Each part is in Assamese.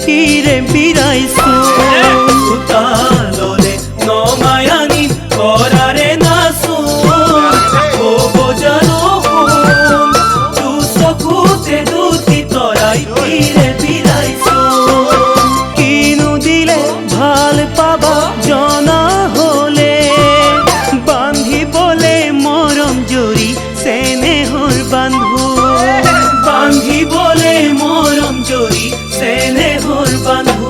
কিরে বিরাইছো তাললে নমায়ানি করারে নাসো ও বোজানো কোন তু সকুতে দুতি তরাই কিরে বিরাইছো কিনু দিলে ভাল পাবা জনা হলে বান্ধি বলে মরম জড়ি স্নেহর বান্ধু বান্ধি বলে মরম জড়ি স্নেহর বান্ধু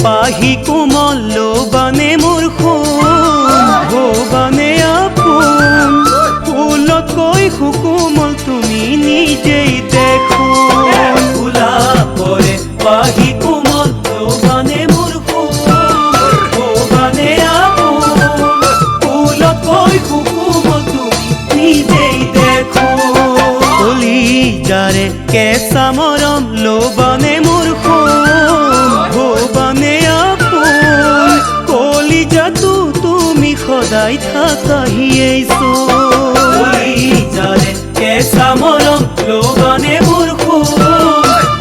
পাহি কোমল লোবানে মোর ভবানে আপোন ফুলতকৈ সুকোমল তুমি নিজেই দেখো ফুলা পরে পাহি কোমল লোবানে মোর ভবানে আপোন ফুলতকৈ সুকোমল তুমি নিজেই দেখো কলি যারে কেঁচা মৰম লোবানে মোৰ ভবানে আপোন কলিজাটো তুমি সদায় থাকাহিয়েইছো যাৰে কেঁচা মৰম লোবানে মোৰ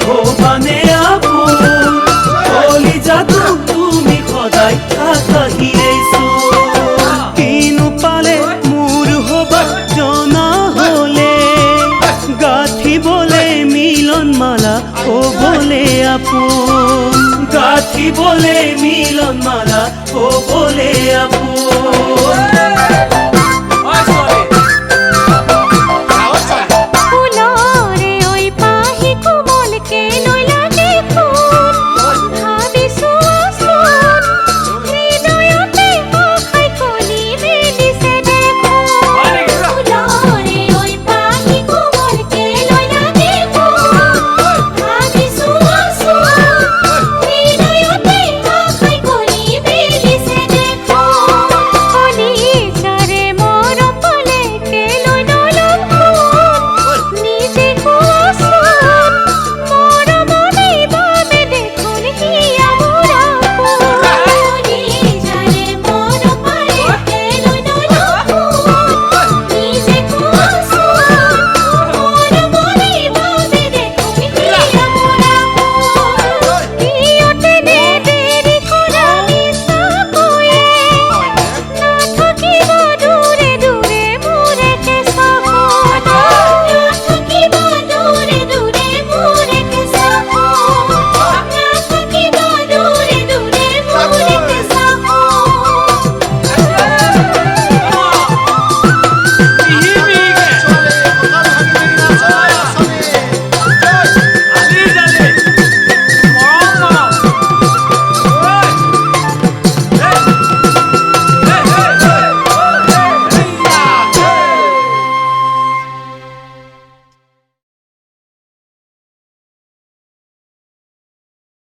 ভবানে আপোন কলিজাটো তুমি সদায় থাকাহিয়েইছো কিনো পালে মোৰ হবা জনা হলে গাঁঠিবলে মিলন মালা হ'বলে আপোন গাঁঠিবলে মিলন মালা হ'বলে আপোন